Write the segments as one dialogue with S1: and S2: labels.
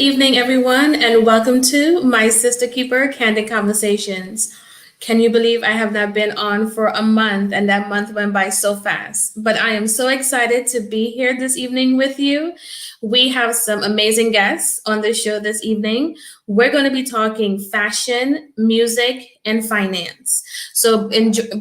S1: evening, everyone, and welcome to my Sister Keeper Candid Conversations. Can you believe I have not been on for a month, and that month went by so fast? But I am so excited to be here this evening with you. We have some amazing guests on the show this evening. We're going to be talking fashion, music, and finance. So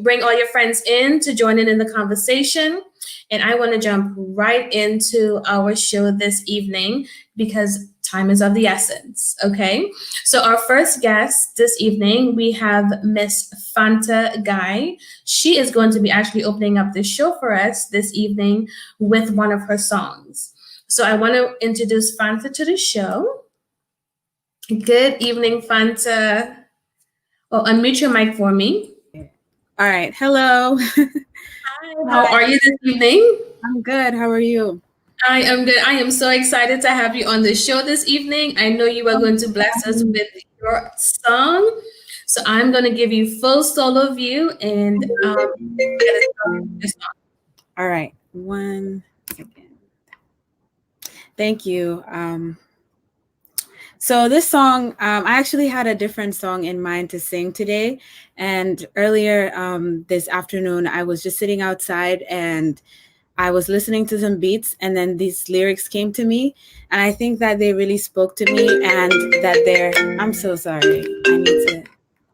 S1: bring all your friends in to join in the conversation. And I want to jump right into our show this evening because time is of the essence. Okay. So, our first guest this evening, we have Miss Fanta Guy. She is going to be actually opening up the show for us this evening with one of her songs. So, I want to introduce Fanta to the show. Good evening, Fanta. Oh, unmute your mic for me.
S2: All right. Hello.
S1: Hi, how are you this evening?
S2: I'm good. How are you?
S1: I am good. I am so excited to have you on the show this evening. I know you are going to bless us with your song. So I'm going to give you full solo view and get us started with this song.
S2: All right. 1 second. Thank you. So this song, I actually had a different song in mind to sing today. And earlier this afternoon, I was just sitting outside and I was listening to some beats, and then these lyrics came to me, and I think that they really spoke to me, and that I'm so sorry. I need to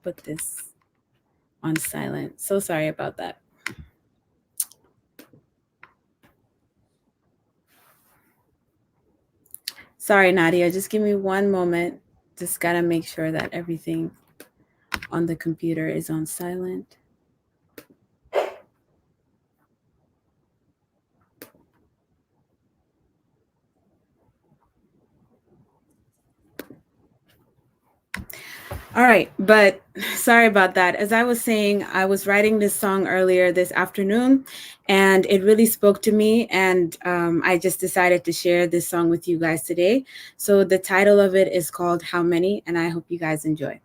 S2: put this on silent. So sorry about that. Sorry, Nadia. Just give me one moment. Just gotta make sure that everything on the computer is on silent. All right, but sorry about that. As I was saying, I was writing this song earlier this afternoon, and it really spoke to me, and I just decided to share this song with you guys today. So the title of it is called How Many, and I hope you guys enjoy.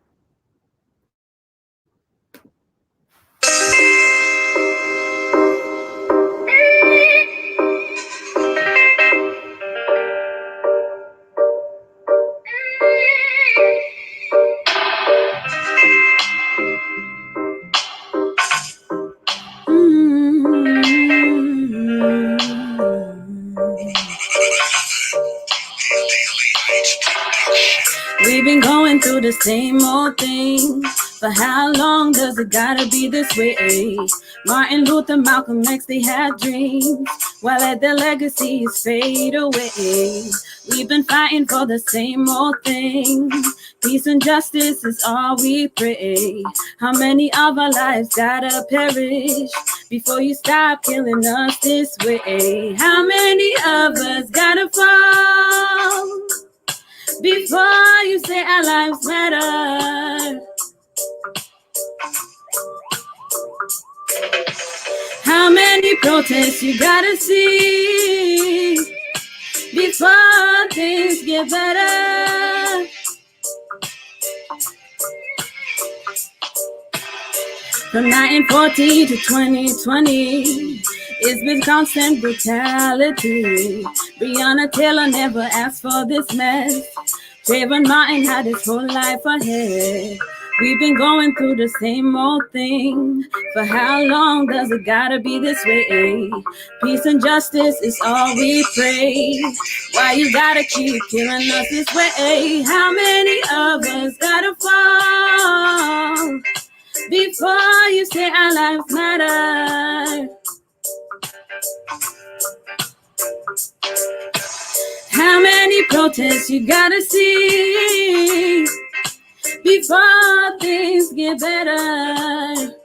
S2: We've been going through the same old thing. For how long does it gotta be this way? Martin Luther, Malcolm X, they had dreams, while let their legacies fade away. We've been fighting for the same old thing. Peace and justice is all we pray. How many of our lives gotta perish before you stop killing us this way? How many of us gotta fall before you say our lives matter? How many protests you gotta see before things get better? From 1914 to 2020, it's been constant brutality. Breonna Taylor never asked for this mess. Trayvon Martin had his whole life ahead. We've been going through the same old thing. For how long does it gotta be this way? Peace and justice is all we pray. Why you gotta keep killing us this way? How many of us gotta fall before you say our lives matter? How many protests you gotta see before things get better?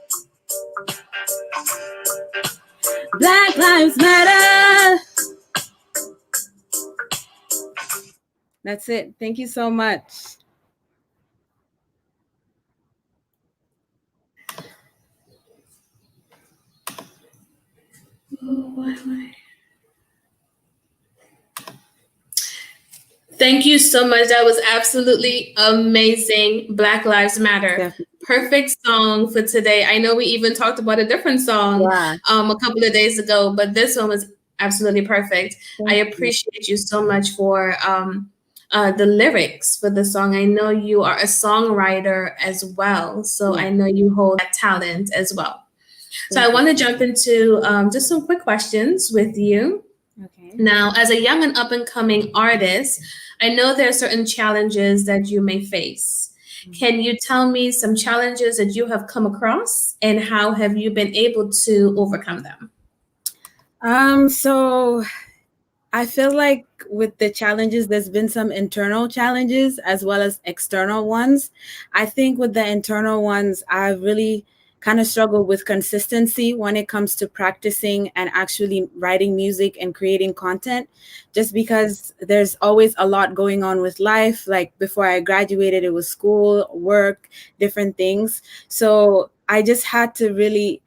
S2: Black Lives Matter. That's it. Thank you so much.
S1: Thank you so much. That was absolutely amazing. Black Lives Matter.
S2: Definitely.
S1: Perfect song for today. I know we even talked about a different song a couple of days ago, but this one was absolutely perfect. I appreciate you so much for the lyrics for the song. I know you are a songwriter as well, so
S2: Yeah.
S1: I know you hold that talent as well. So I
S2: Thank you.
S1: want to jump into just some quick questions with you.
S2: Okay.
S1: Now, as a young and up and coming artist, I know there are certain challenges that you may face. Can you tell me some challenges that you have come across and how have you been able to overcome them?
S2: So I feel like with the challenges, there's been some internal challenges as well as external ones. I think with the internal ones, I really kind of struggle with consistency when it comes to practicing and actually writing music and creating content, just because there's always a lot going on with life. Like before I graduated, it was school, work, different things. So I just had to really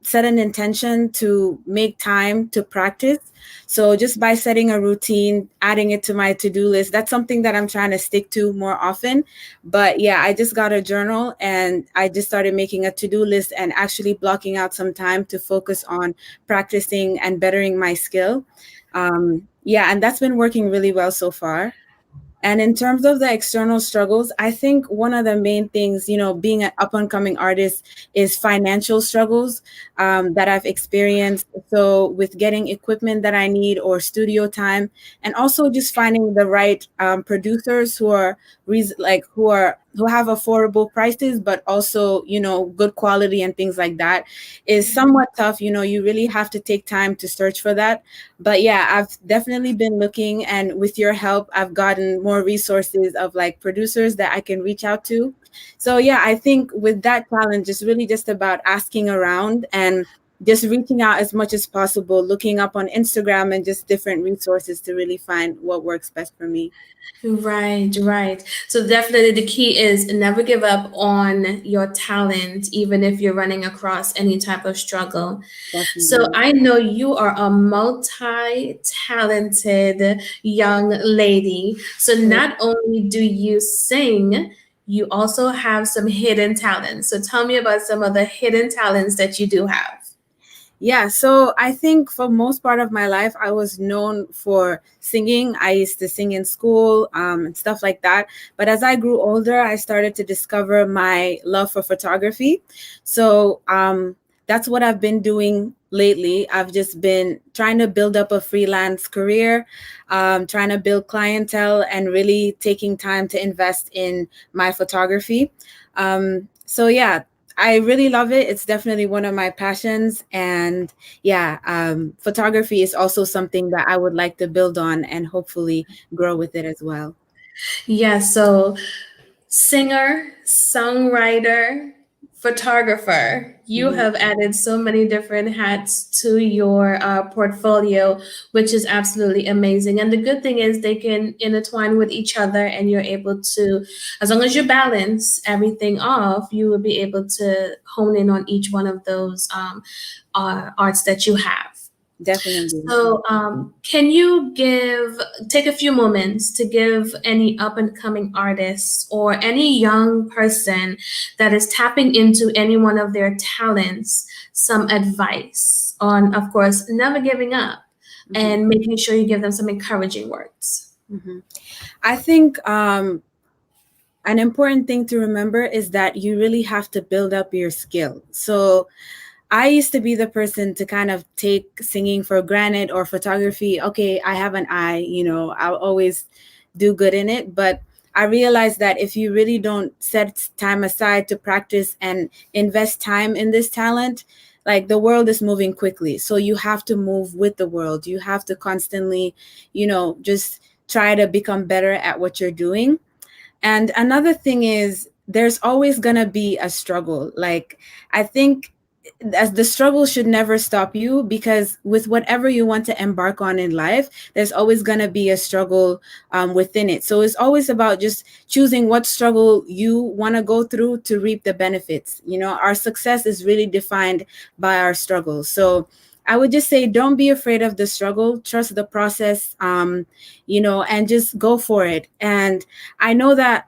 S2: set an intention to make time to practice. So just by setting a routine, adding it to my to-do list, that's something that I'm trying to stick to more often. But yeah, I just got a journal and I just started making a to-do list and actually blocking out some time to focus on practicing and bettering my skill. Yeah, and that's been working really well so far. And in terms of the external struggles, I think one of the main things, being an up and coming artist is financial struggles that I've experienced. So with getting equipment that I need or studio time, and also just finding the right producers who are who have affordable prices, but also, good quality and things like that is somewhat tough. You really have to take time to search for that. But yeah, I've definitely been looking, and with your help, I've gotten more resources of like producers that I can reach out to. So yeah, I think with that challenge, it's really just about asking around and just reaching out as much as possible, looking up on Instagram and just different resources to really find what works best for me.
S1: Right, right. So definitely the key is never give up on your talent, even if you're running across any type of struggle. So
S2: Definitely.
S1: I know you are a multi-talented young lady. So not only do you sing, you also have some hidden talents. So tell me about some of the hidden talents that you do have.
S2: Yeah, so I think for most part of my life, I was known for singing. I used to sing in school and stuff like that. But as I grew older, I started to discover my love for photography. So that's what I've been doing lately. I've just been trying to build up a freelance career, trying to build clientele, and really taking time to invest in my photography. So yeah, I really love it. It's definitely one of my passions. And yeah, photography is also something that I would like to build on and hopefully grow with it as well.
S1: Yeah, so singer, songwriter, photographer. You
S2: Mhm.
S1: have added so many different hats to your portfolio, which is absolutely amazing. And the good thing is they can intertwine with each other, and you're able to, as long as you balance everything off, you will be able to hone in on each one of those arts that you have.
S2: Definitely.
S1: So, can you take a few moments to give any up and coming artists or any young person that is tapping into any one of their talents some advice on, of course, never giving up
S2: Mhm.
S1: and making sure you give them some encouraging words?
S2: Mhm. I think an important thing to remember is that you really have to build up your skill. So I used to be the person to kind of take singing for granted or photography. Okay, I have an eye, I'll always do good in it. But I realized that if you really don't set time aside to practice and invest time in this talent, like the world is moving quickly. So you have to move with the world. You have to constantly, just try to become better at what you're doing. And another thing is there's always going to be a struggle. Like, I think as the struggle should never stop you, because with whatever you want to embark on in life, there's always going to be a struggle within it. So it's always about just choosing what struggle you want to go through to reap the benefits. Our success is really defined by our struggles. So I would just say, don't be afraid of the struggle, trust the process, and just go for it. And I know that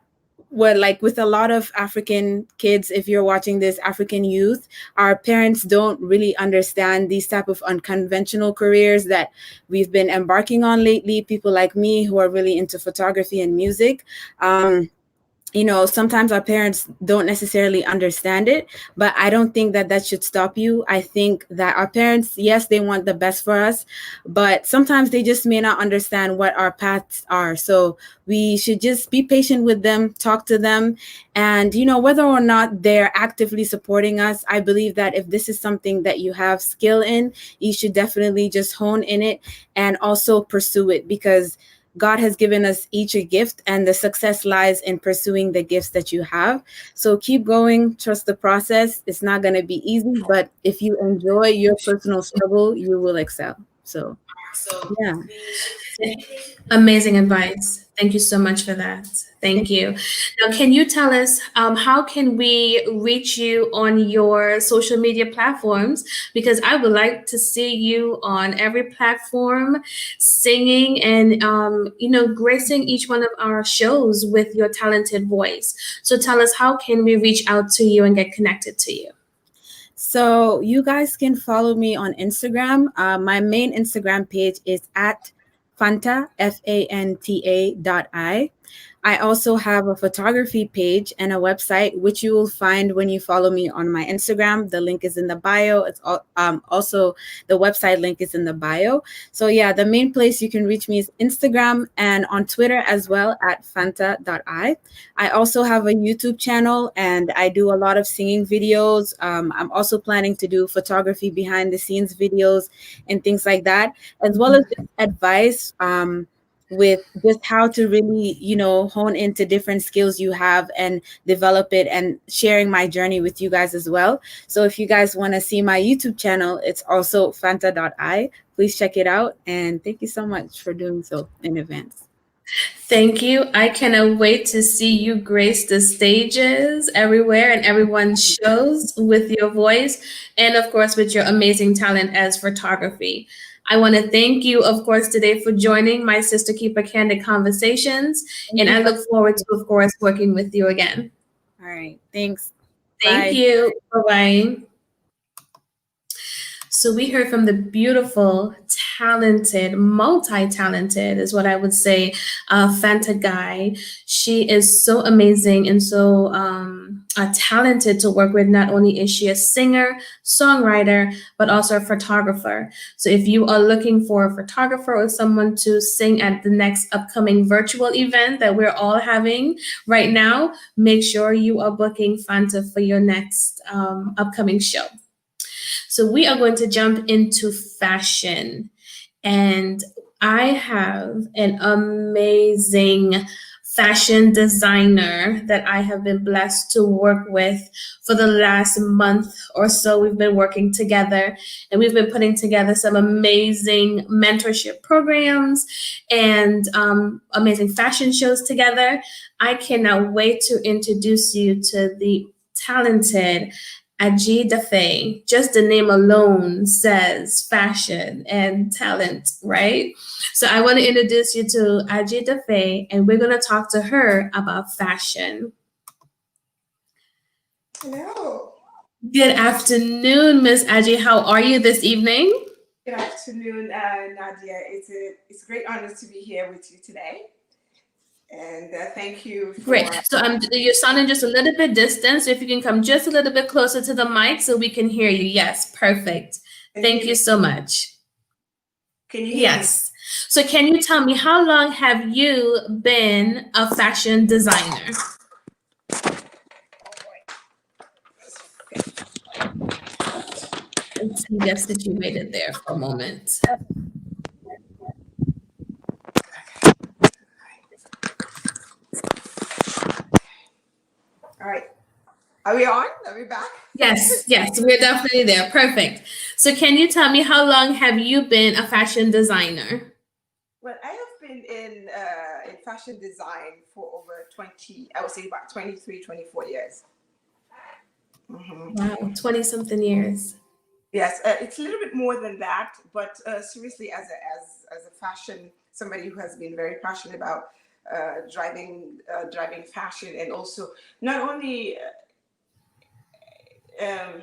S2: what, like with a lot of African kids, if you're watching this, African youth, our parents don't really understand these type of unconventional careers that we've been embarking on lately. People like me who are really into photography and music. Sometimes our parents don't necessarily understand it, but I don't think that that should stop you. I think that our parents, yes, they want the best for us, but sometimes they just may not understand what our paths are. So we should just be patient with them, talk to them, and, whether or not they're actively supporting us, I believe that if this is something that you have skill in, you should definitely just hone in it and also pursue it, because God has given us each a gift, and the success lies in pursuing the gifts that you have. So keep going, trust the process. It's not going to be easy, but if you enjoy your personal struggle, you will excel. So, yeah.
S1: Amazing advice. Thank you so much for that. Thank you. Now, can you tell us how can we reach you on your social media platforms? Because I would like to see you on every platform, singing and gracing each one of our shows with your talented voice. So tell us, how can we reach out to you and get connected to you?
S2: So you guys can follow me on Instagram. My main Instagram page is at Fanta, FANTA.I. I also have a photography page and a website, which you will find when you follow me on my Instagram. The link is in the bio. It's also the website link is in the bio. So yeah, the main place you can reach me is Instagram, and on Twitter as well at Fanta.I. I also have a YouTube channel, and I do a lot of singing videos. I'm also planning to do photography behind the scenes videos and things like that, as well as just advice with just how to really, hone into different skills you have and develop it, and sharing my journey with you guys as well. So if you guys want to see my YouTube channel, it's also Fanta.I. Please check it out. And thank you so much for doing so in advance.
S1: Thank you. I cannot wait to see you grace the stages everywhere and everyone's shows with your voice, and of course with your amazing talent as photography. I want to thank you, of course, today for joining my Sister Keeper Candid Conversations,
S2: Thank
S1: and
S2: you
S1: I
S2: so
S1: look forward to, of course, working with you again.
S2: All right. Thanks.
S1: Thank
S2: Bye.
S1: you. Bye bye. So we heard from the beautiful, talented, multi-talented is what I would say, Fanta Guy. She is so amazing and so talented to work with. Not only is she a singer, songwriter, but also a photographer. So if you are looking for a photographer or someone to sing at the next upcoming virtual event that we're all having right now, make sure you are booking Fanta for your next upcoming show. So we are going to jump into fashion. And I have an amazing fashion designer that I have been blessed to work with for the last month or so. We've been working together, and we've been putting together some amazing mentorship programs and amazing fashion shows together. I cannot wait to introduce you to the talented Ajay Dafe. Just the name alone says fashion and talent, right? So I want to introduce you to Ajay Dafe, and we're going to talk to her about fashion.
S3: Hello.
S1: Good afternoon, Miss Ajay. How are you this evening?
S3: Good afternoon, Nadia. It's a great honor to be here with you today. And thank you for.
S1: Great. So you're sounding just a little bit distant. So if you can come just a little bit closer to the mic so we can hear you. Yes, perfect. Thank you so much.
S3: Can you hear me?
S1: Yes. So can you tell me, how long have you been a fashion designer? Let's see, get situated there for a moment.
S3: All right. Are we on? Are we back?
S1: Yes, we're definitely there. Perfect. So can you tell me, how long have you been a fashion designer?
S3: Well, I have been in fashion design for over 20, I would say about 23, 24 years.
S1: Wow, 20 something years.
S3: Yes, it's a little bit more than that, but seriously, as a fashion, somebody who has been very passionate about driving fashion, and also not only um,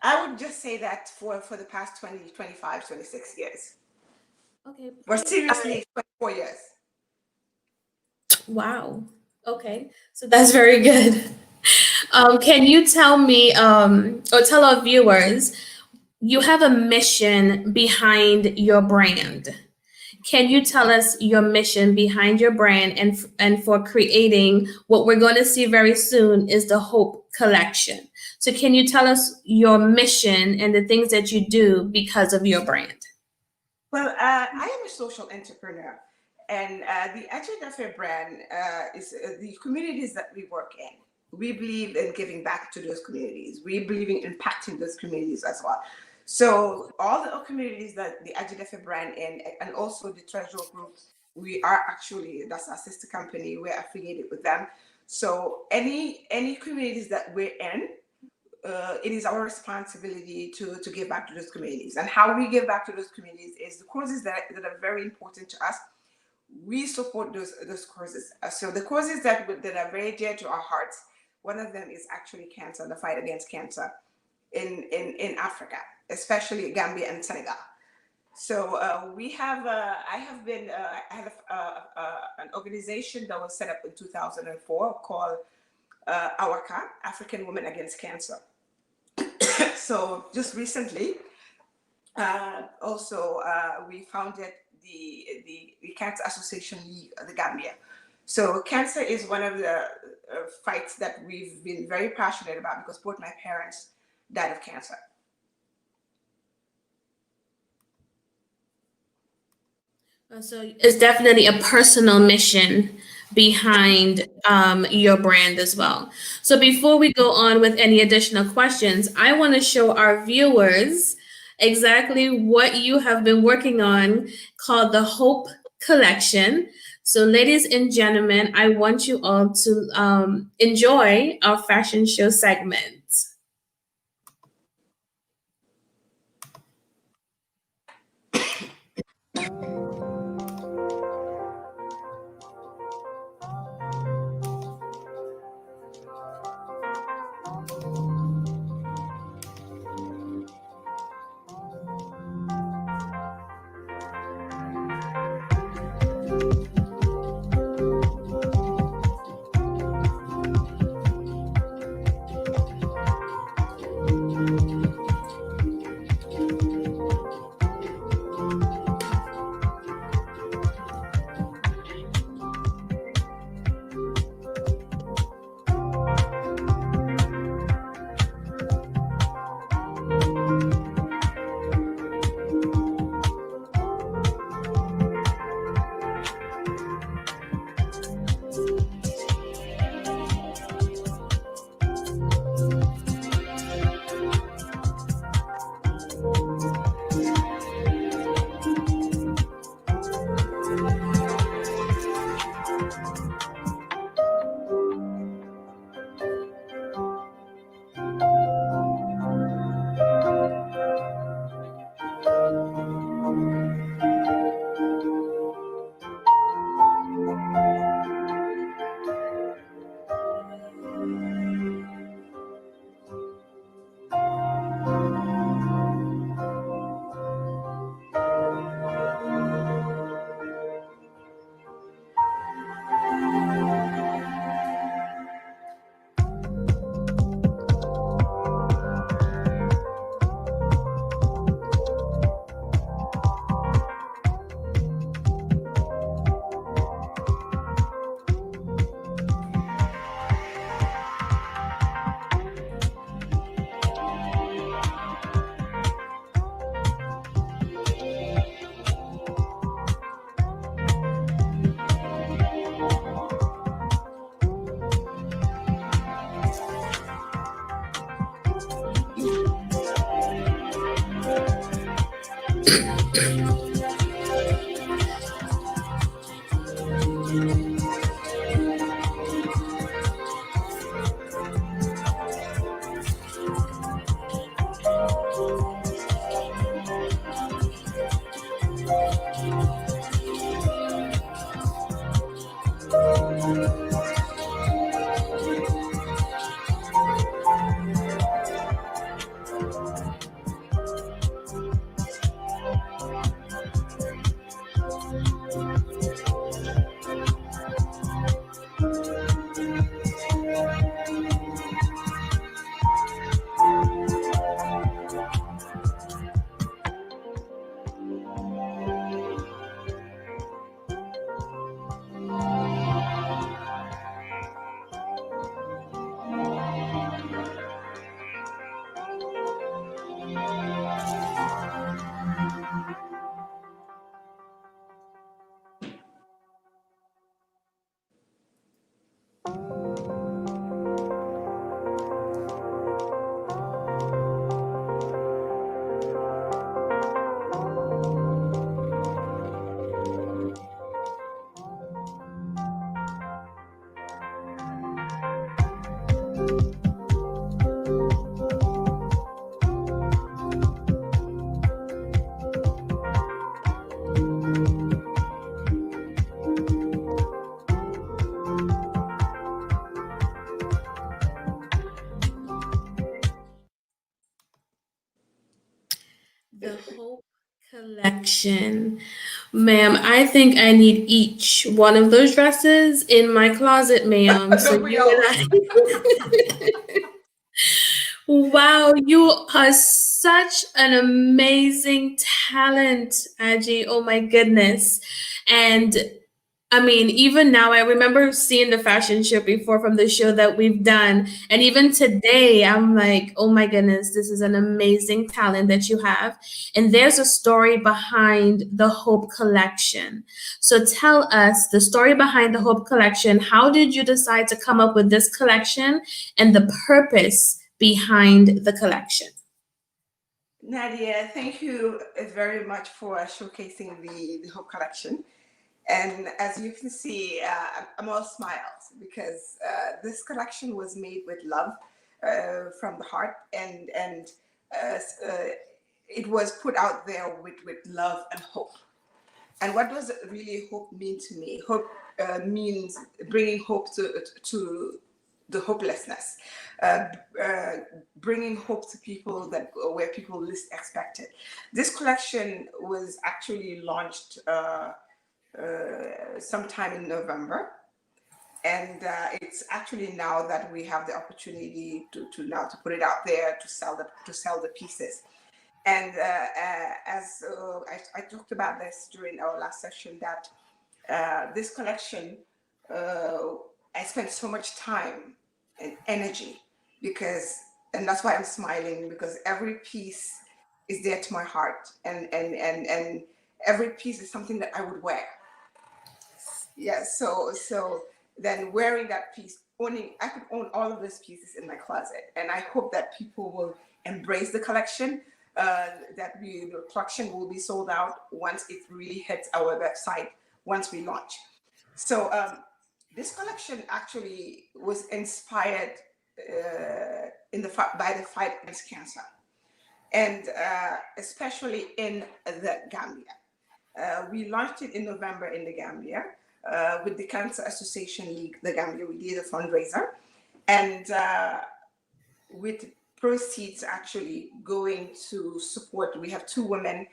S3: I would just say that for the past 20, 25, 26 years,
S1: Okay,
S3: or
S1: perfect.
S3: seriously 24 years.
S1: Wow. Okay, so that's very good. Can you tell me, or tell our viewers, you have a mission behind your brand? Can you tell us your mission behind your brand and for creating what we're going to see very soon is the Hope Collection? So can you tell us your mission and the things that you do because of your brand?
S3: Well, I am a social entrepreneur, and the Agenda brand is the communities that we work in. We believe in giving back to those communities. We believe in impacting those communities as well. So all the communities that the Agenda brand in, and also the Treasure Group, we are actually, that's our sister company. We're affiliated with them. So any communities that we're in, it is our responsibility to give back to those communities. And how we give back to those communities is the causes that are very important to us. We support those causes. So the causes that are very dear to our hearts, one of them is actually cancer, the fight against cancer in Africa, especially Gambia and Senegal. So I have an organization that was set up in 2004 called AWACA, African Women Against Cancer. So just recently, we founded the Cancer Association League of the Gambia. So cancer is one of the fights that we've been very passionate about because both my parents died of cancer.
S1: So it's definitely a personal mission behind your brand as well. So before we go on with any additional questions, I want to show our viewers exactly what you have been working on called the Hope Collection. So ladies and gentlemen, I want you all to enjoy our fashion show segment. The Hope Collection. Ma'am, I think I need each one of those dresses in my closet, ma'am. So
S3: Don't we
S1: you
S3: all?
S1: and I. Wow, you are such an amazing talent, Aji. Oh my goodness. And I mean, even now, I remember seeing the fashion show before from the show that we've done. And even today, I'm like, oh my goodness, this is an amazing talent that you have. And there's a story behind the Hope Collection. So tell us the story behind the Hope Collection. How did you decide to come up with this collection and the purpose behind the collection?
S3: Nadia, thank you very much for showcasing the Hope Collection. And as you can see, I'm all smiles because this collection was made with love from the heart, and it was put out there with love and hope. And what does really hope mean to me? Hope means bringing hope to the hopelessness, uh, uh, bringing hope to people that where people least expected. This collection was actually launched sometime in November, and it's actually now that we have the opportunity to now to put it out there to sell the pieces. And as I talked about this during our last session, that this collection, I spent so much time and energy because, and that's why I'm smiling, because every piece is dear to my heart, and every piece is something that I would wear. Yeah, so then wearing that piece, owning, I could own all of these pieces in my closet, and I hope that people will embrace the collection. The collection will be sold out once it really hits our website once we launch. So this collection actually was inspired by the fight against cancer, and especially in the Gambia. We launched it in November in the Gambia with the Cancer Association League, the Gambia. We did a fundraiser, and with proceeds actually going to support. We have two women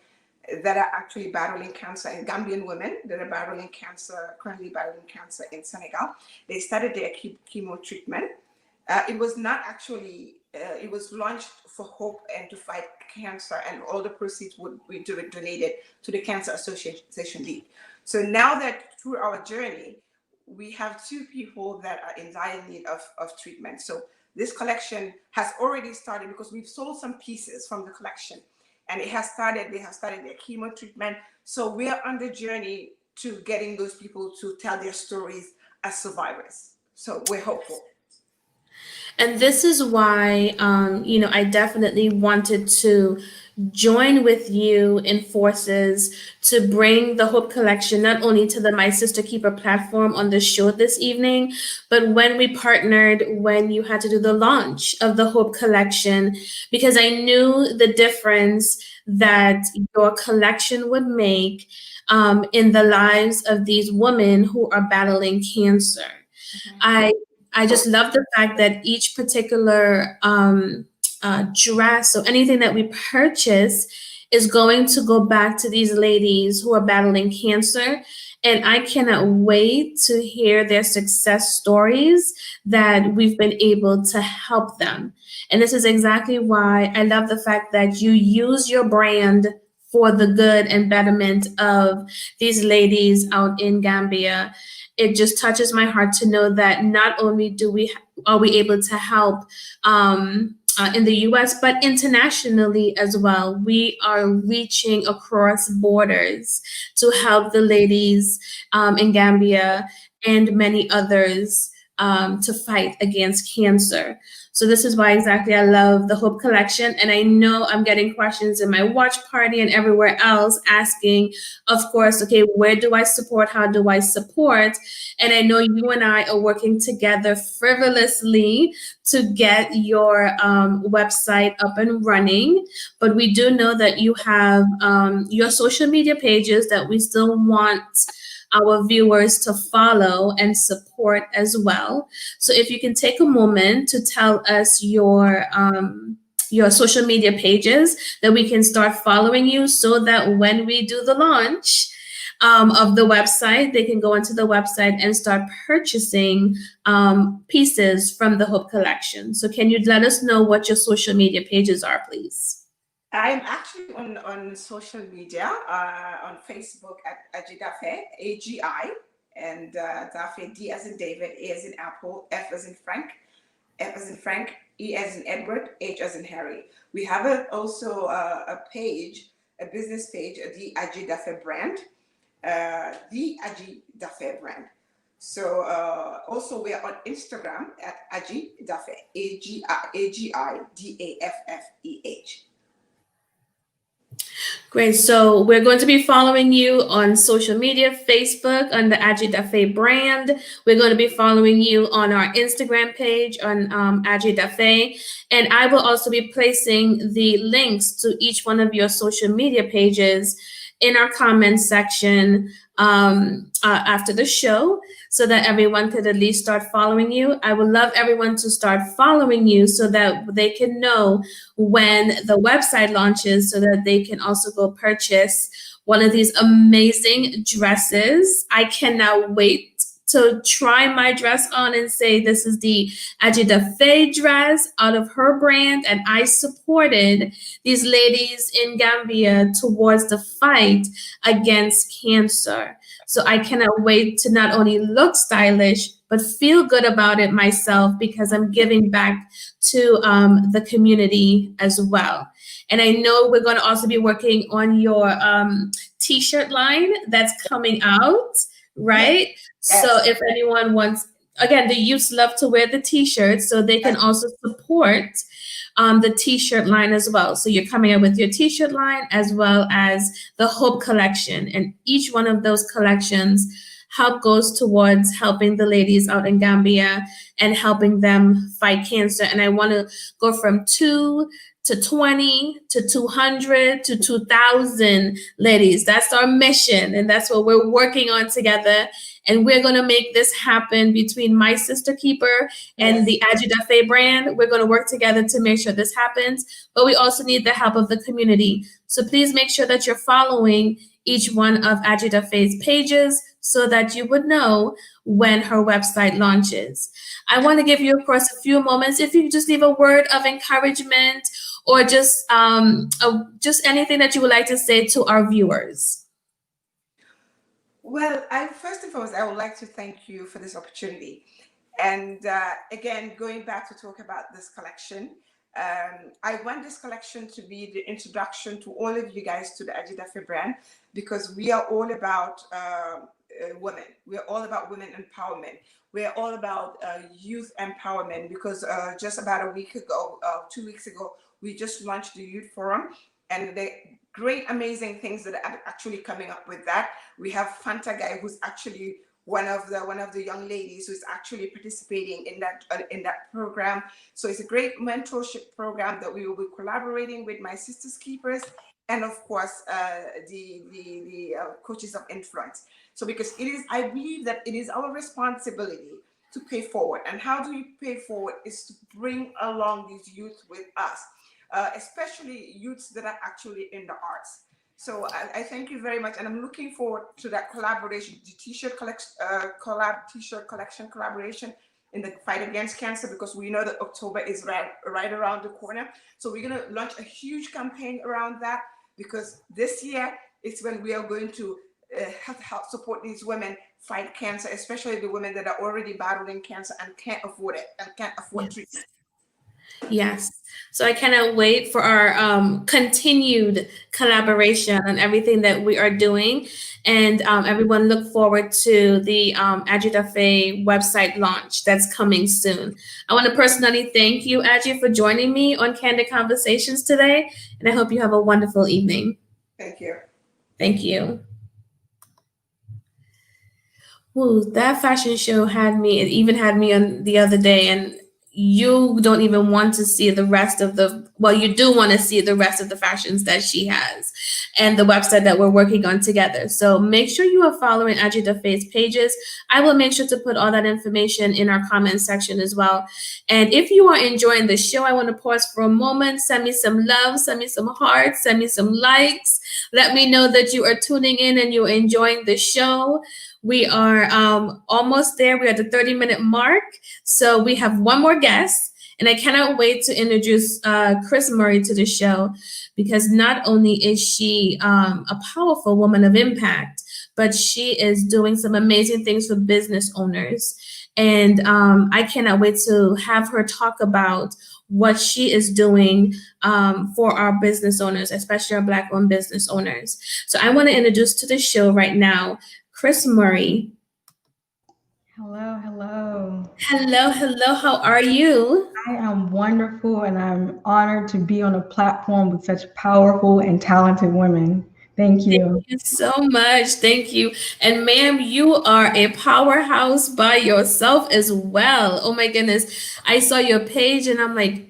S3: that are actually battling cancer, and Gambian women that are battling cancer, currently battling cancer in Senegal. They started their chemo treatment. It was not actually, it was launched for hope and to fight cancer, and all the proceeds would be donated to the Cancer Association League. So now that through our journey, we have two people that are in dire need of treatment. So this collection has already started because we've sold some pieces from the collection, and they have started their chemo treatment. So we are on the journey to getting those people to tell their stories as survivors. So we're hopeful.
S1: And this is why, I definitely wanted to join with you in forces to bring the Hope Collection not only to the My Sister Keeper platform on the show this evening, but when we partnered, when you had to do the launch of the Hope Collection, because I knew the difference that your collection would make in the lives of these women who are battling cancer. I I just love the fact that each particular dress or anything that we purchase is going to go back to these ladies who are battling cancer. And I cannot wait to hear their success stories that we've been able to help them. And this is exactly why I love the fact that you use your brand for the good and betterment of these ladies out in Gambia. It just touches my heart to know that not only are we able to help in the U.S. but internationally as well. We are reaching across borders to help the ladies in Gambia and many others to fight against cancer. So this is why exactly I love the Hope Collection. And I know I'm getting questions in my watch party and everywhere else asking, of course, okay, where do I support? How do I support? And I know you and I are working together frivolously to get your website up and running. But we do know that you have your social media pages that we still want our viewers to follow and support as well. So if you can take a moment to tell us your social media pages that we can start following you so that when we do the launch of the website, they can go into the website and start purchasing pieces from the Hope Collection. So can you let us know what your social media pages are, please?
S3: I'm actually on social media, on Facebook at Agi Dafe, AGI, and Dafe, D as in David, A as in Apple, F as in Frank, F as in Frank, E as in Edward, H as in Harry. We have also a page, a business page, the Agi Dafe brand, the Agi Dafe brand. So also we are on Instagram at Agi Dafe, AGIDAFFEH.
S1: Great. So we're going to be following you on social media, Facebook on the Agi Dafe brand. We're going to be following you on our Instagram page on Agi Dafe. And I will also be placing the links to each one of your social media pages in our comments section after the show so that everyone could at least start following you. I would love everyone to start following you so that they can know when the website launches so that they can also go purchase one of these amazing dresses. I cannot wait to try my dress on and say this is the Agi Dafe dress out of her brand, and I supported these ladies in Gambia towards the fight against cancer. So I cannot wait to not only look stylish, but feel good about it myself because I'm giving back to the community as well. And I know we're going to also be working on your t-shirt line that's coming out, right?
S3: Yes.
S1: So if anyone wants, again, the youths love to wear the t-shirts, so they can also support the t-shirt line as well. So you're coming up with your t-shirt line as well as the Hope Collection. And each one of those collections help goes towards helping the ladies out in Gambia and helping them fight cancer. And I want to go from 2 to 20 to 200 to 2,000 ladies. That's our mission. And that's what we're working on together. And we're going to make this happen between My Sister Keeper and the Agi Dafe brand. We're going to work together to make sure this happens. But we also need the help of the community. So please make sure that you're following each one of Agi Dafe's pages so that you would know when her website launches. I want to give you, of course, a few moments. If you could just leave a word of encouragement or just anything that you would like to say to our viewers.
S3: Well, first and foremost, I would like to thank you for this opportunity. And again, going back to talk about this collection, I want this collection to be the introduction to all of you guys to the Agi Dafe brand because we are all about women. We're all about women empowerment. We're all about youth empowerment because just about a week ago, 2 weeks ago, we just launched the Youth Forum and the great, amazing things that are actually coming up with that. We have Fanta Guy, who's actually one of the young ladies who's actually participating in that program. So it's a great mentorship program that we will be collaborating with My Sisters Keepers and of course the coaches of influence. So because I believe that it is our responsibility to pay forward. And how do you pay forward is to bring along these youth with us, especially youths that are actually in the arts. So I thank you very much, and I'm looking forward to that collaboration, the t-shirt collection collaboration in the fight against cancer, because we know that October is right around the corner. So we're going to launch a huge campaign around that, because this year it's when we are going to help support these women fight cancer, especially the women that are already battling cancer and can't afford it and can't afford treatment.
S1: Yes. So I cannot wait for our continued collaboration on everything that we are doing. And everyone look forward to the Ajidafe website launch that's coming soon. I want to personally thank you, Aji, for joining me on Candid Conversations today. And I hope you have a wonderful evening.
S3: Thank you.
S1: Thank you. Ooh, that fashion show had me, it even had me on the other day, and you don't even want to see the rest of well, you do want to see the rest of the fashions that she has and the website that we're working on together. So make sure you are following Ajita Faye's pages. I will make sure to put all that information in our comment section as well. And if you are enjoying the show, I want to pause for a moment, send me some love, send me some hearts, send me some likes. Let me know that you are tuning in and you're enjoying the show. We are almost there. We're at the 30-minute mark. So we have one more guest, and I cannot wait to introduce Chris Murray to the show, because not only is she a powerful woman of impact, but she is doing some amazing things for business owners. And I cannot wait to have her talk about what she is doing for our business owners, especially our Black-owned business owners. So I want to introduce to the show right now Chris Murray.
S4: Hello, hello.
S1: Hello, hello. How are you?
S4: I am wonderful and I'm honored to be on a platform with such powerful and talented women. Thank you.
S1: Thank you so much. Thank you. And ma'am, you are a powerhouse by yourself as well. Oh my goodness. I saw your page and I'm like,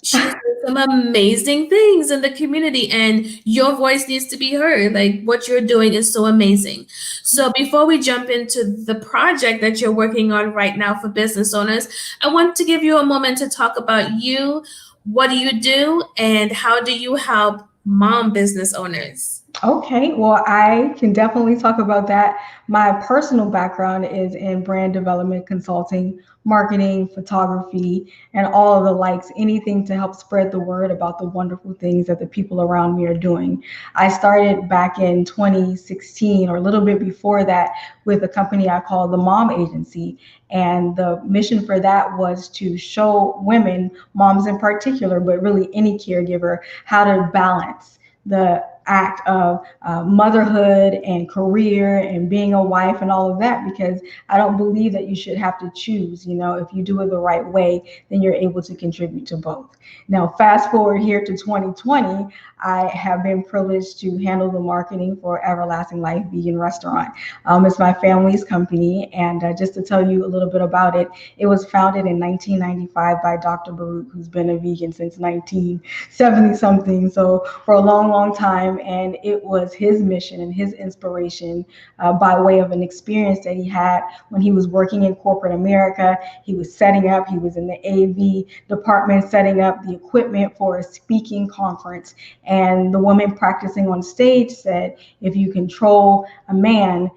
S1: she's doing some amazing things in the community, and your voice needs to be heard. Like, what you're doing is so amazing. So before we jump into the project that you're working on right now for business owners, I want to give you a moment to talk about you. What do you do, and how do you help mom business owners?
S4: Okay, well, I can definitely talk about that. My personal background is in brand development consulting, marketing, photography, and all of the likes, anything to help spread the word about the wonderful things that the people around me are doing. I started back in 2016 or a little bit before that with a company I call the Mom Agency. And the mission for that was to show women, moms in particular, but really any caregiver, how to balance the act of motherhood and career and being a wife and all of that, because I don't believe that you should have to choose. You know, if you do it the right way, then you're able to contribute to both. Now, fast forward here to 2020, I have been privileged to handle the marketing for Everlasting Life Vegan Restaurant. It's my family's company, and just to tell you a little bit about it, it was founded in 1995 by Dr. Baruch, who's been a vegan since 1970 something, so for a long, long time. And it was his mission and his inspiration by way of an experience that he had when he was working in corporate America. He was in the AV department, setting up the equipment for a speaking conference. And the woman practicing on stage said, if you control a man's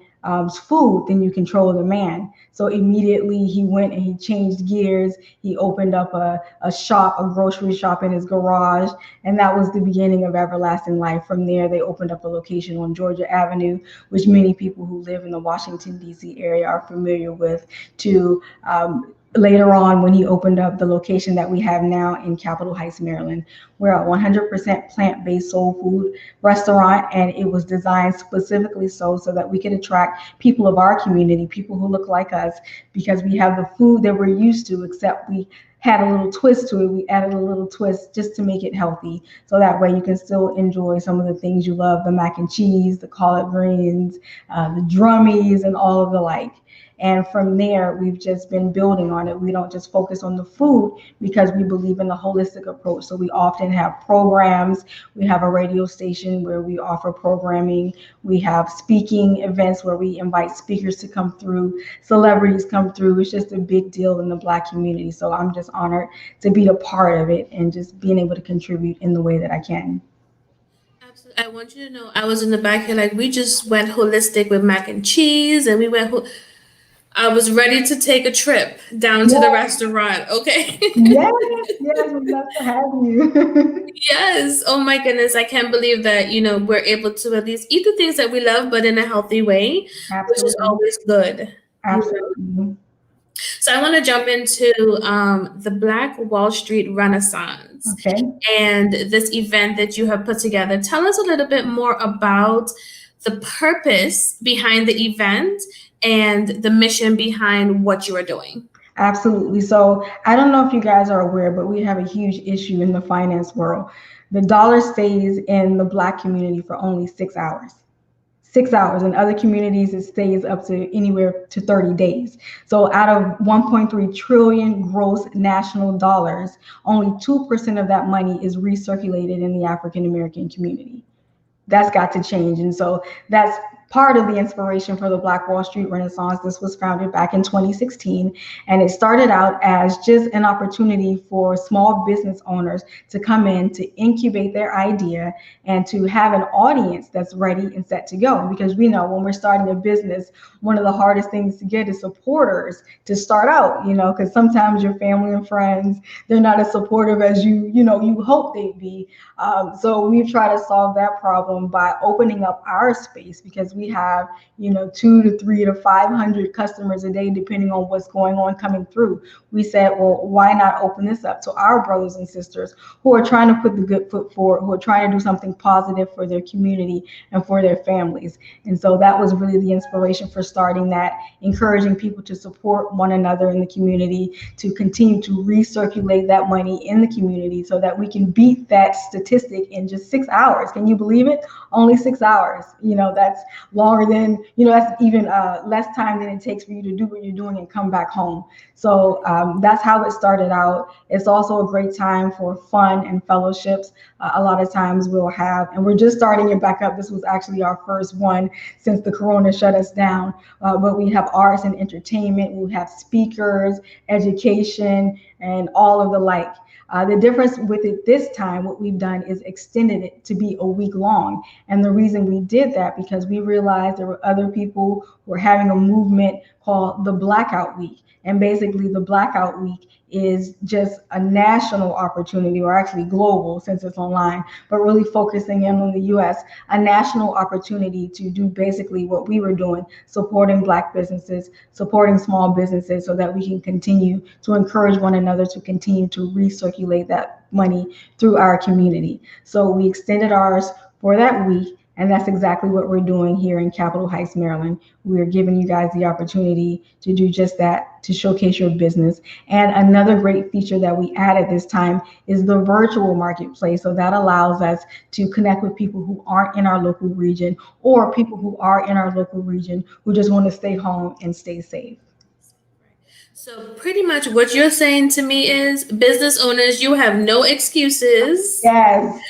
S4: food, then you control the man. So immediately he went and he changed gears. He opened up a grocery shop in his garage. And that was the beginning of Everlasting Life. From there, they opened up a location on Georgia Avenue, which many people who live in the Washington, D.C. area are familiar with, to later on, when he opened up the location that we have now in Capitol Heights, Maryland. We're a 100% plant-based soul food restaurant, and it was designed specifically so that we could attract people of our community, people who look like us, because we have the food that we're used to, except we had a little twist to it. We added a little twist just to make it healthy. So that way you can still enjoy some of the things you love, the mac and cheese, the collard greens, the drummies, and all of the like. And from there, we've just been building on it. We don't just focus on the food because we believe in the holistic approach. So we often have programs. We have a radio station where we offer programming. We have speaking events where we invite speakers to come through, celebrities come through. It's just a big deal in the Black community. So I'm just honored to be a part of it and just being able to contribute in the way that I can.
S1: Absolutely. I want you to know, I was in the back here, like, we just went holistic with mac and cheese, and we went I was ready to take a trip down to the restaurant. Okay.
S4: Yes, we'd love to have you.
S1: Yes. Oh my goodness. I can't believe that, we're able to at least eat the things that we love, but in a healthy way,
S4: Absolutely.
S1: which is always good.
S4: Absolutely.
S1: So I want to jump into the Black Wall Street Renaissance.
S4: Okay.
S1: And this event that you have put together. Tell us a little bit more about the purpose behind the event and the mission behind what you are doing.
S4: Absolutely. So I don't know if you guys are aware, but we have a huge issue in the finance world. The dollar stays in the Black community for only 6 hours. 6 hours. In other communities, it stays up to anywhere to 30 days. So out of 1.3 trillion gross national dollars, only 2% of that money is recirculated in the African American community. That's got to change. And so that's part of the inspiration for the Black Wall Street Renaissance. This was founded back in 2016, and it started out as just an opportunity for small business owners to come in to incubate their idea and to have an audience that's ready and set to go. Because we know when we're starting a business, one of the hardest things to get is supporters to start out, because sometimes your family and friends, they're not as supportive as you hope they'd be. So we've tried to solve that problem by opening up our space, because we have 2 to 3 to 500 customers a day, depending on what's going on coming through. We said, well, why not open this up to our brothers and sisters who are trying to put the good foot forward, who are trying to do something positive for their community and for their families. And so that was really the inspiration for starting that, encouraging people to support one another in the community, to continue to recirculate that money in the community so that we can beat that statistic in just 6 hours. Can you believe it? Only 6 hours. That's longer than, that's even less time than it takes for you to do what you're doing and come back home. So that's how it started out. It's also a great time for fun and fellowships. A lot of times we'll have, and we're just starting it back up. This was actually our first one since the corona shut us down. But we have arts and entertainment, we have speakers, education, and all of the like. The difference with it this time, what we've done is extended it to be a week long. And the reason we did that, because we realized there were other people who were having a movement called the Blackout Week. And basically the Blackout Week is just a national opportunity, or actually global since it's online, but really focusing in on the US, a national opportunity to do basically what we were doing, supporting Black businesses, supporting small businesses, so that we can continue to encourage one another to continue to recirculate that money through our community. So we extended ours for that week. And that's exactly what we're doing here in Capitol Heights, Maryland. We're giving you guys the opportunity to do just that, to showcase your business. And another great feature that we added this time is the virtual marketplace. So that allows us to connect with people who aren't in our local region, or people who are in our local region who just want to stay home and stay safe.
S1: So pretty much what you're saying to me is, business owners, you have no excuses.
S4: Yes.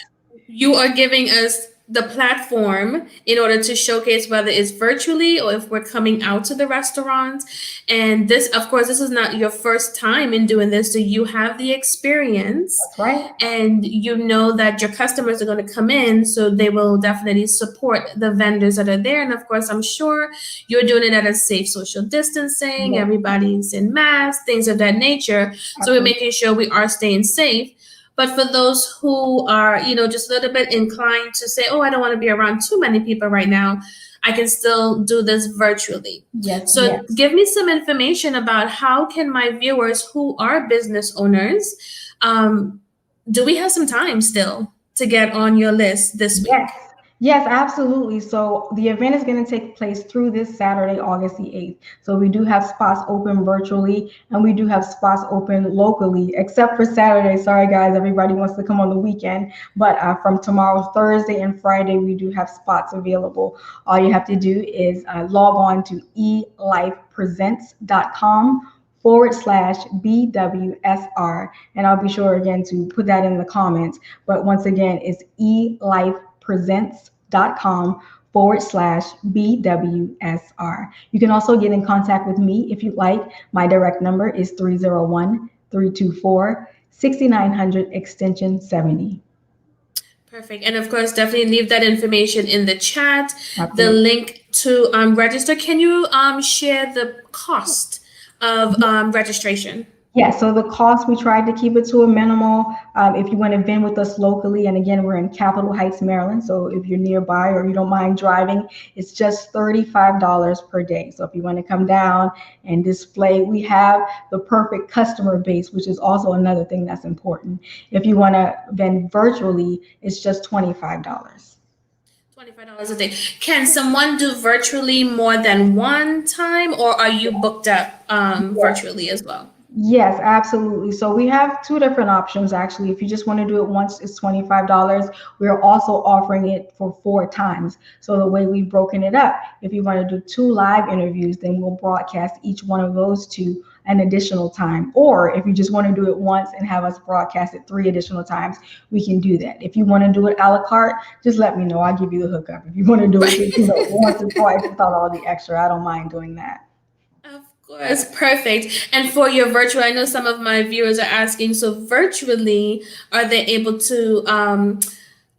S1: You are giving us the platform in order to showcase, whether it's virtually or if we're coming out to the restaurants. And this, of course, this is not your first time in doing this. So you have the experience.
S4: That's right.
S1: And you know that your customers are going to come in, so they will definitely support the vendors that are there. And of course, I'm sure you're doing it at a safe social distancing.
S4: Yeah.
S1: Everybody's in masks, things of that nature. So we're making sure we are staying safe. But for those who are, just a little bit inclined to say, oh, I don't want to be around too many people right now, I can still do this virtually.
S4: Yes.
S1: So
S4: yes.
S1: Give me some information about how can my viewers who are business owners, do we have some time still to get on your list this week?
S4: Yes, absolutely. So the event is going to take place through this Saturday, August the 8th. So we do have spots open virtually, and we do have spots open locally, except for Saturday. Sorry, guys, everybody wants to come on the weekend. But from tomorrow, Thursday, and Friday, we do have spots available. All you have to do is log on to elifepresents.com/BWSR. And I'll be sure again to put that in the comments. But once again, it's elifepresents.com/BWSR. You can also get in contact with me if you'd like. My direct number is 301-324-6900 extension 70.
S1: Perfect. And of course, definitely leave that information in the chat.
S4: Absolutely.
S1: The link to register. Can you share the cost of registration?
S4: Yeah, so the cost, we tried to keep it to a minimal. If you want to vend with us locally, and again, we're in Capitol Heights, Maryland, so if you're nearby or you don't mind driving, it's just $35 per day. So if you want to come down and display, we have the perfect customer base, which is also another thing that's important. If you want to vend virtually, it's just $25.
S1: $25 a day. Can someone do virtually more than one time, or are you booked up virtually as well?
S4: Yes, absolutely. So we have two different options actually. If you just want to do it once, it's $25. We're also offering it for 4 times. So the way we've broken it up, if you want to do 2 live interviews, then we'll broadcast each one of those two an additional time. Or if you just want to do it once and have us broadcast it 3 additional times, we can do that. If you want to do it a la carte, just let me know. I'll give you the hookup. If you want to do it, once or twice without all the extra, I don't mind doing that.
S1: Of course, perfect. And for your virtual, I know some of my viewers are asking, so virtually, are they able to,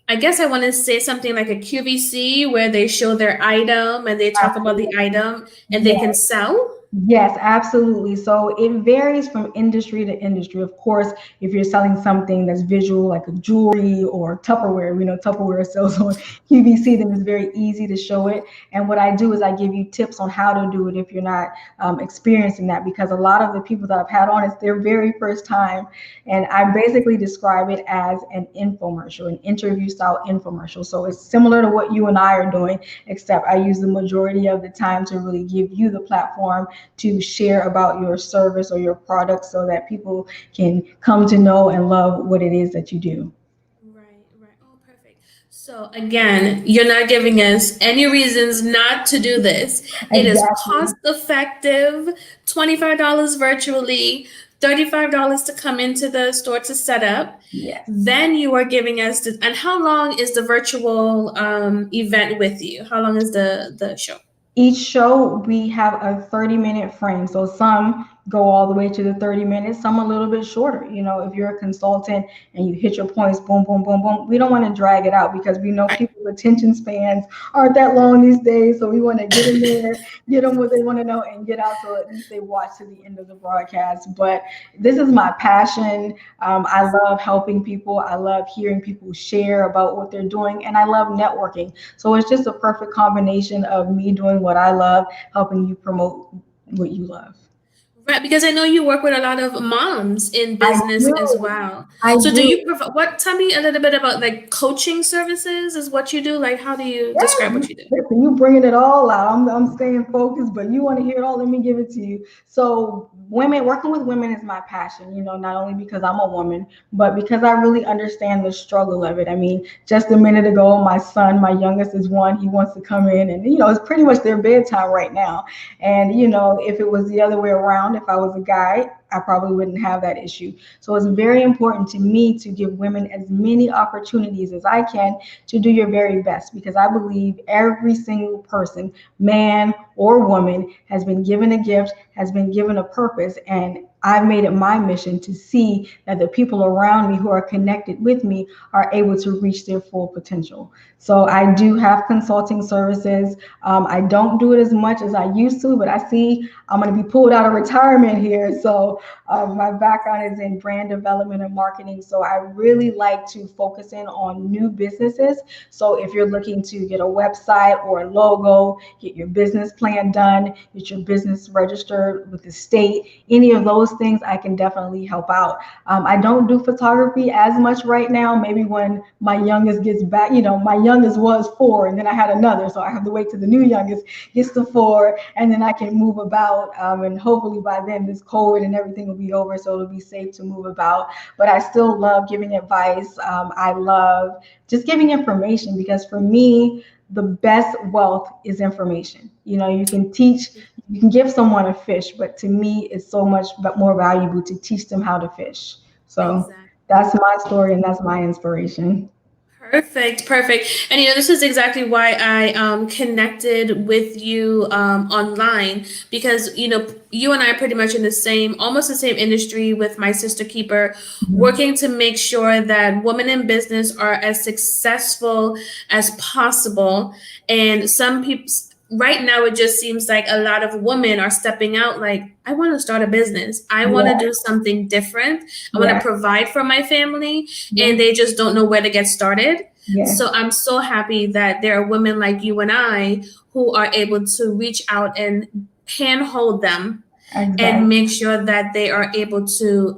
S1: I guess I want to say something like a QVC where they show their item and they talk about the
S4: Absolutely.
S1: item and they
S4: Yes.
S1: can sell?
S4: Yes, absolutely. So it varies from industry to industry. Of course, if you're selling something that's visual, like a jewelry or Tupperware, we know Tupperware sells on QVC, then it's very easy to show it. And what I do is I give you tips on how to do it if you're not experiencing that, because a lot of the people that I've had on, it's their very first time. And I basically describe it as an infomercial, an interview style infomercial. So it's similar to what you and I are doing, except I use the majority of the time to really give you the platform to share about your service or your product so that people can come to know and love what it is that you do.
S1: Right, right. Oh, perfect. So again, you're not giving us any reasons not to do this. It is
S4: Exactly.
S1: cost effective, $25 virtually, $35 to come into the store to set up.
S4: Yes.
S1: Then you are giving us the, and how long is the virtual event with you? How long is the show?
S4: Each show we have a 30-minute frame, so some go all the way to the 30 minutes, some a little bit shorter. If you're a consultant and you hit your points, boom, boom, boom, boom, we don't want to drag it out because we know
S1: Right.
S4: people's attention spans aren't that long these days. So we want to get in there, get them what they want to know, and get out so at least they watch to the end of the broadcast. But this is my passion. I love helping people. I love hearing people share about what they're doing, and I love networking. So it's just a perfect combination of me doing what I love, helping you promote what you love.
S1: Right, because I know you work with a lot of moms in
S4: I
S1: business as
S4: do.
S1: well.
S4: I
S1: So do
S4: do.
S1: you provide what tell me a little bit about like coaching services is what you do? Like how do you
S4: Yes,
S1: describe what you do?
S4: listen, you bringing it all out. I'm staying focused, but you want to hear it all. Let me give it to you. So, working with women is my passion. Not only because I'm a woman, but because I really understand the struggle of it. I mean, just a minute ago, my son, my youngest, is one. He wants to come in, and it's pretty much their bedtime right now. And if it was the other way around, if I was a guy, I probably wouldn't have that issue. So it's very important to me to give women as many opportunities as I can to do your very best, because I believe every single person, man or woman, has been given a gift, has been given a purpose, and I've made it my mission to see that the people around me who are connected with me are able to reach their full potential. So I do have consulting services. I don't do it as much as I used to, but I see I'm going to be pulled out of retirement here. So my background is in brand development and marketing. So I really like to focus in on new businesses. So if you're looking to get a website or a logo, get your business plan done, get your business registered with the state, any of those things, I can definitely help out. I don't do photography as much right now. Maybe when my youngest gets back, my youngest was 4 and then I had another. So I have to wait till the new youngest gets to 4 and then I can move about. And hopefully by then this COVID and everything will be over. So it'll be safe to move about. But I still love giving advice. I love just giving information, because for me, the best wealth is information. You can teach, you can give someone a fish, but to me, it's so much more valuable to teach them how to fish. So
S1: Exactly.
S4: that's my story and that's my inspiration.
S1: Perfect, perfect. And this is exactly why I connected with you online because you and I are pretty much in the same, almost the same industry with my sister keeper,
S4: Mhm.
S1: working to make sure that women in business are as successful as possible. And some people right now it just seems like a lot of women are stepping out like, I want to start a business. I want to
S4: Yeah,
S1: do something different. I want to
S4: yeah,
S1: provide for my family
S4: yeah,
S1: and they just don't know where to get started.
S4: yes,
S1: So I'm so happy that there are women like you and I who are able to reach out and handhold them and
S4: exactly.
S1: make sure that they are able to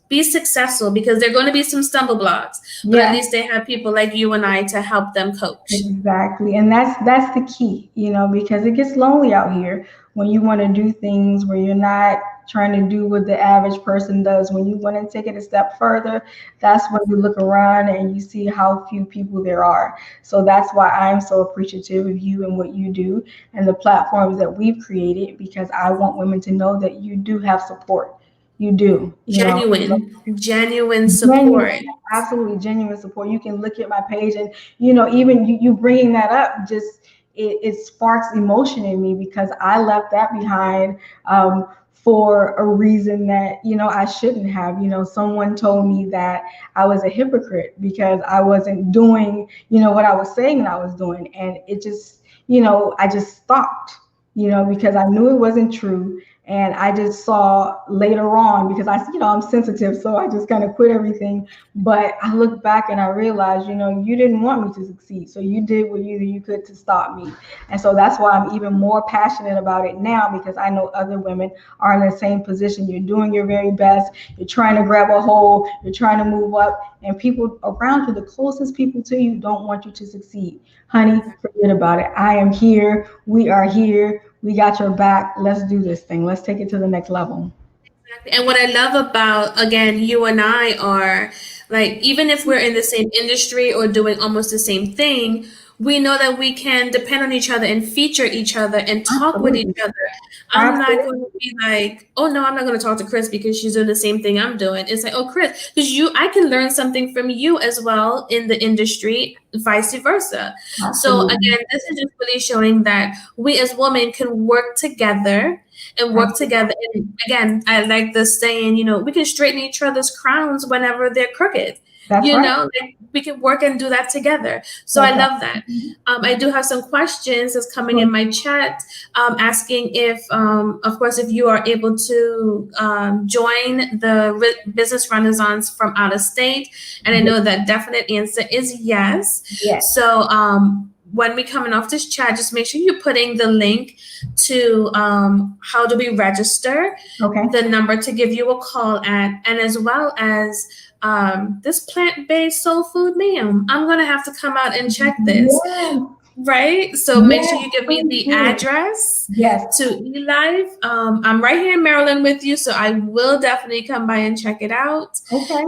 S1: be successful, because there are going to be some stumble blocks, but at
S4: Yeah.
S1: least they have people like you and I to help them coach.
S4: Exactly. And that's the key, because it gets lonely out here when you want to do things where you're not trying to do what the average person does. When you want to take it a step further, that's when you look around and you see how few people there are. So that's why I'm so appreciative of you and what you do and the platforms that we've created, because I want women to know that you do have support. You do.
S1: Genuine
S4: Genuine,
S1: support.
S4: absolutely genuine support. You can look at my page, and even you bringing that up, just it sparks emotion in me, because I left that behind, for a reason that I shouldn't have. Someone told me that I was a hypocrite because I wasn't doing what I was saying I was doing, and it just I just stopped, because I knew it wasn't true. And I just saw later on, because I'm sensitive, so I just kind of quit everything. But I look back and I realized, you didn't want me to succeed, so you did what you could to stop me. And so that's why I'm even more passionate about it now, because I know other women are in the same position. You're doing your very best. You're trying to grab a hold. You're trying to move up, and people around you, the closest people to you, don't want you to succeed. Honey, forget about it. I am here. We are here. We got your back. Let's do this thing. Let's take it to the next level.
S1: And what I love about, again, you and I are like, even if we're in the same industry or doing almost the same thing, we know that we can depend on each other and feature each other and talk with each
S4: Absolutely.
S1: other. I'm not going to
S4: Absolutely.
S1: be like, oh no, I'm not going to talk to Chris because she's doing the same thing I'm doing. It's like, oh, Chris, because I can learn something from you as well in the industry, vice versa. So
S4: Absolutely.
S1: again, this is just really showing that we as women can work together and work
S4: Absolutely.
S1: together. And again, I like the saying, we can straighten each other's crowns whenever they're crooked.
S4: That's right.
S1: Like we can work and do that together. So I
S4: That's
S1: love that.
S4: right.
S1: I do have some questions that's coming
S4: Sure.
S1: in my chat, asking if, of course, if you are able to join the Business Renaissance from out of state. And I know that definite answer is yes.
S4: Yes.
S1: So when we coming off this chat, just make sure you're putting the link to how do we register,
S4: Okay.
S1: the number to give you a call at, and as well as this plant-based soul food meal. I'm going to have to come out and check this,
S4: Yes.
S1: right? So make sure
S4: Yes.
S1: you give me
S4: Please
S1: the
S4: do.
S1: address
S4: Yes.
S1: to eLife. I'm right here in Maryland with you, so I will definitely come by and check it out.
S4: Okay.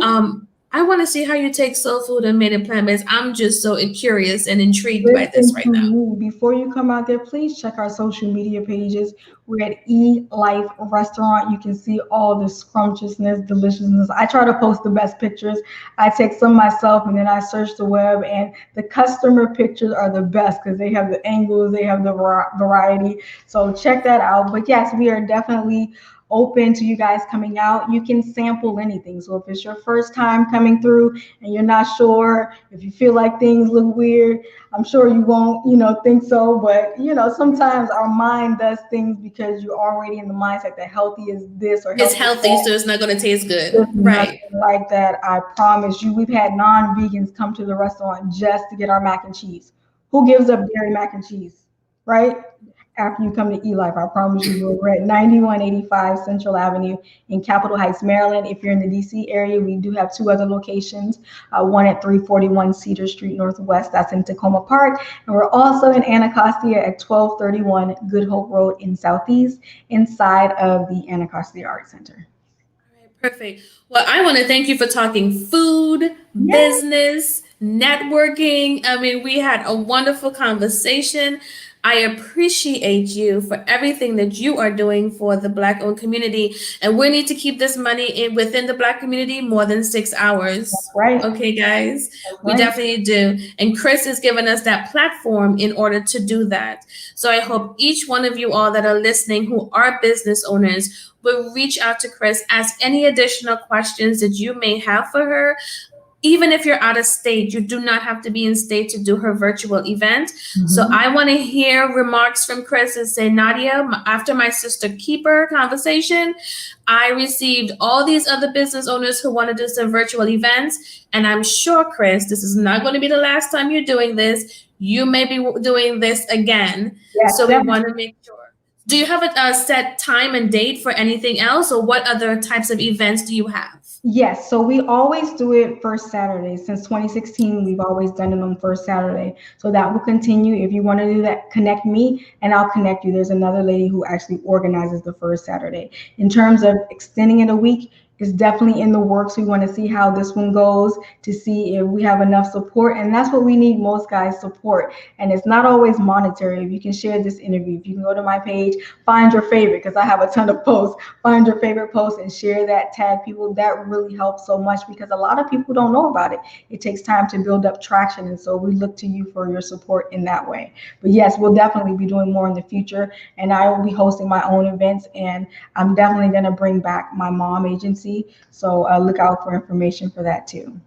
S1: I want to see how you take soul food and made it plant-based. I'm just so curious and intrigued by this
S4: Listen
S1: right
S4: to
S1: now.
S4: me. Before you come out there, please check our social media pages. We're at E Life Restaurant. You can see all the scrumptiousness, deliciousness. I try to post the best pictures. I take some myself, and then I search the web, and the customer pictures are the best because they have the angles, they have the variety. So check that out. But yes, we are definitely open to you guys coming out. You can sample anything. So if it's your first time coming through and you're not sure, if you feel like things look weird, I'm sure you won't, think so. But, sometimes our mind does things because you're already in the mindset that healthy is this or
S1: It's
S4: healthy is
S1: healthy,
S4: that.
S1: so it's not going to taste good.
S4: There's nothing
S1: Right.
S4: like that. I promise you. We've had non-vegans come to the restaurant just to get our mac and cheese. Who gives up dairy mac and cheese, right? After you come to eLife, I promise you will. We're at 9185 Central Avenue in Capitol Heights, Maryland. If you're in the DC area, we do have two other locations, one at 341 Cedar Street Northwest, that's in Tacoma Park. And we're also in Anacostia at 1231 Good Hope Road in Southeast, inside of the Anacostia Art Center.
S1: Perfect. Well, I want to thank you for talking food, business, networking. I mean, we had a wonderful conversation. I appreciate you for everything that you are doing for the Black-owned community. And we need to keep this money in within the Black community more than 6 hours.
S4: Right.
S1: Okay, guys?
S4: That's
S1: We
S4: right.
S1: definitely do. And Chris has given us that platform in order to do that. So I hope each one of you all that are listening who are business owners will reach out to Chris, ask any additional questions that you may have for her. Even if you're out of state, you do not have to be in state to do her virtual event. So I want to hear remarks from Chris and say, Nadia, after my Sister Keeper conversation, I received all these other business owners who want to do some virtual events. And I'm sure, Chris, this is not going to be the last time you're doing this. You may be doing this again.
S4: Yes,
S1: So we
S4: definitely.
S1: want to make sure. Do you have a set time and date for anything else, or what other types of events do you have?
S4: Yes, so we always do it first Saturday. Since 2016, we've always done it on first Saturday. So that will continue. If you want to do that, connect me and I'll connect you. There's another lady who actually organizes the first Saturday. In terms of extending it a week, it's definitely in the works. We want to see how this one goes to see if we have enough support. And that's what we need most, guys, support. And it's not always monetary. If you can share this interview, if you can go to my page, find your favorite, because I have a ton of posts, find your favorite post and share that, tag people. That really helps so much because a lot of people don't know about it. It takes time to build up traction. And so we look to you for your support in that way. But yes, we'll definitely be doing more in the future. And I will be hosting my own events. And I'm definitely going to bring back my mom agency. So look out for information for that too.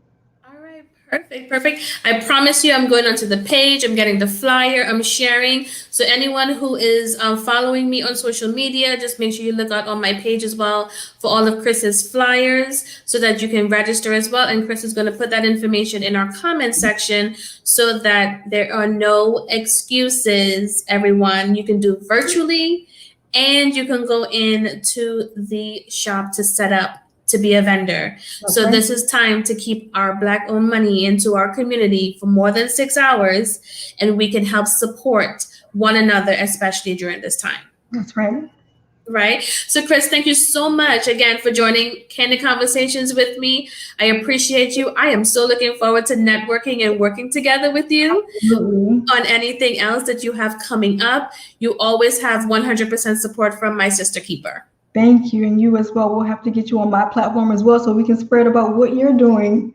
S1: All right, perfect, perfect. I promise you, I'm going onto the page. I'm getting the flyer. I'm sharing. So anyone who is following me on social media, just make sure you look out on my page as well for all of Chris's flyers, so that you can register as well. And Chris is going to put that information in our comment section, so that there are no excuses. Everyone, you can do virtually, and you can go into the shop to set up to be a vendor. So
S4: Okay.
S1: this is time to keep our Black owned money into our community for more than 6 hours, and we can help support one another, especially during this time.
S4: That's right.
S1: Right. So, Chris, thank you so much again for joining Candid Conversations with me. I appreciate you. I am so looking forward to networking and working together with you
S4: Absolutely.
S1: on anything else that you have coming up. You always have 100% support from my sister keeper.
S4: Thank you. And you as well. We'll have to get you on my platform as well so we can spread about what you're doing.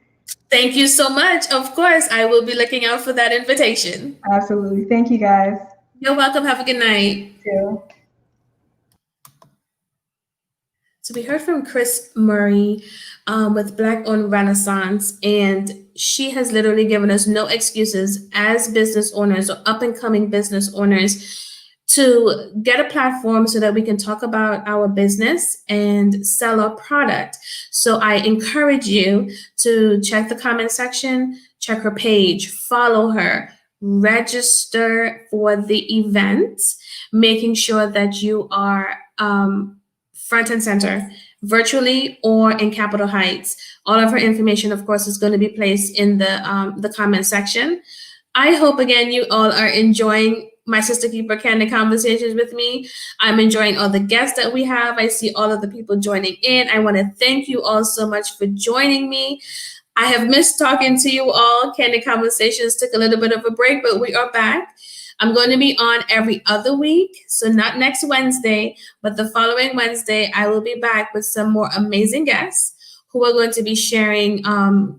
S1: Thank you so much. Of course, I will be looking out for that invitation.
S4: Absolutely. Thank you, guys.
S1: You're welcome. Have a good night.
S4: Too.
S1: So we heard from Chris Murray with Black Owned Renaissance, and she has literally given us no excuses as business owners or up and coming business owners to get a platform so that we can talk about our business and sell our product. So I encourage you to check the comment section, check her page, follow her, register for the event, making sure that you are front and center, virtually or in Capitol Heights. All of her information, of course, is going to be placed in the comment section. I hope again you all are enjoying my sister keeper candid conversations with me. I'm enjoying all the guests that we have. I see all of the people joining in. I want to thank you all so much for joining me. I have missed talking to you all. Candid Conversations took a little bit of a break, but we are back. I'm going to be on every other week. So not next Wednesday, but the following Wednesday, I will be back with some more amazing guests who are going to be sharing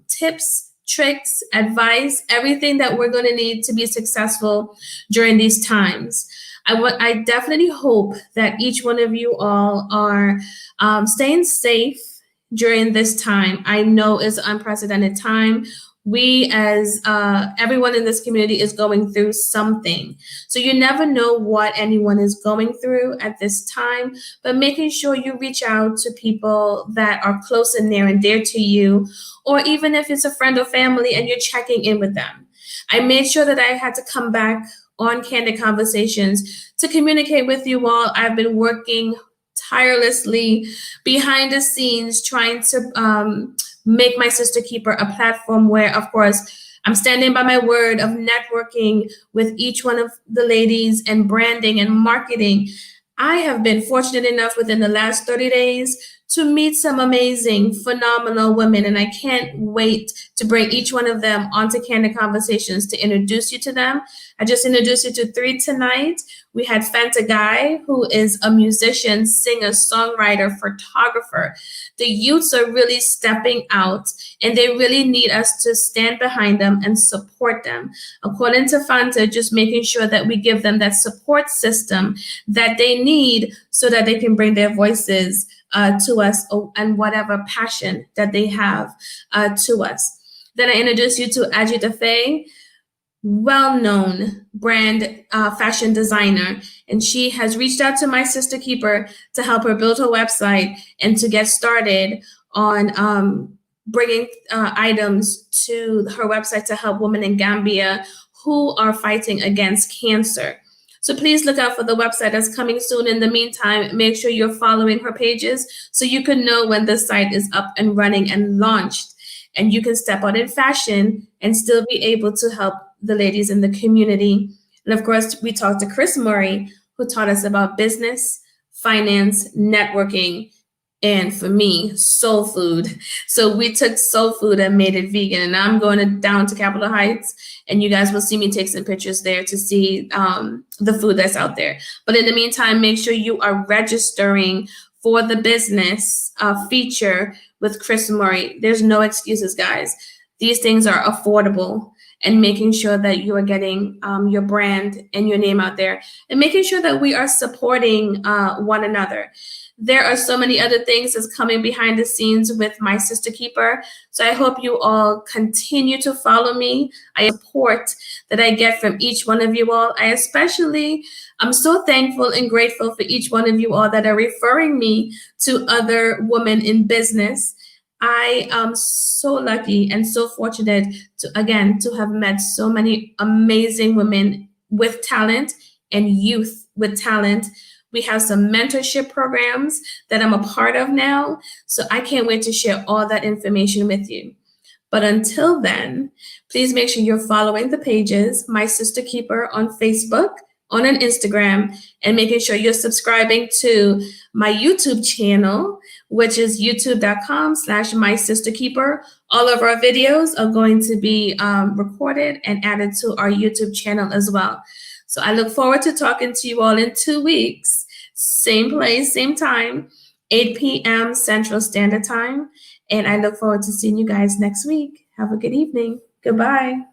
S1: tips, tricks, advice, everything that we're going to need to be successful during these times. I definitely hope that each one of you all are staying safe during this time. I know it's an unprecedented time. We, as everyone in this community, is going through something. So you never know what anyone is going through at this time, but making sure you reach out to people that are close and near and dear to you, or even if it's a friend or family and you're checking in with them. I made sure that I had to come back on Candid Conversations to communicate with you all. I've been working tirelessly behind the scenes trying to make my sister keeper a platform where, of course, I'm standing by my word of networking with each one of the ladies and branding and marketing. I have been fortunate enough within the last 30 days to meet some amazing, phenomenal women, and I can't wait to bring each one of them onto Candid Conversations to introduce you to them. I just introduced you to 3 tonight. We had Fanta Guy, who is a musician, singer, songwriter, photographer. The youths are really stepping out, and they really need us to stand behind them and support them. According to Fanta, just making sure that we give them that support system that they need so that they can bring their voices to us and whatever passion that they have to us. Then I introduce you to Ajita Faye, well-known brand fashion designer, and she has reached out to my sister keeper to help her build her website and to get started on bringing items to her website to help women in Gambia who are fighting against cancer. So please look out for the website that's coming soon. In the meantime, make sure you're following her pages so you can know when the site is up and running and launched. And you can step out in fashion and still be able to help the ladies in the community. And of course, we talked to Chris Murray, who taught us about business, finance, networking, and for me, soul food. So we took soul food and made it vegan. And I'm going down to Capitol Heights, and you guys will see me take some pictures there to see the food that's out there. But in the meantime, make sure you are registering for the business feature with Chris Murray. There's no excuses, guys. These things are affordable, and making sure that you are getting your brand and your name out there, and making sure that we are supporting one another. There are so many other things that's coming behind the scenes with My Sister Keeper. So I hope you all continue to follow me. I support that I get from each one of you all. I'm so thankful and grateful for each one of you all that are referring me to other women in business. I am so lucky and so fortunate to have met so many amazing women with talent and youth with talent. We have some mentorship programs that I'm a part of now, so I can't wait to share all that information with you. But until then, please make sure you're following the pages, My Sister Keeper on Facebook, on an Instagram, and making sure you're subscribing to my YouTube channel, which is youtube.com/mysisterkeeper. All of our videos are going to be recorded and added to our YouTube channel as well. So I look forward to talking to you all in 2 weeks, same place, same time, 8 p.m. Central Standard Time. And I look forward to seeing you guys next week. Have a good evening. Goodbye.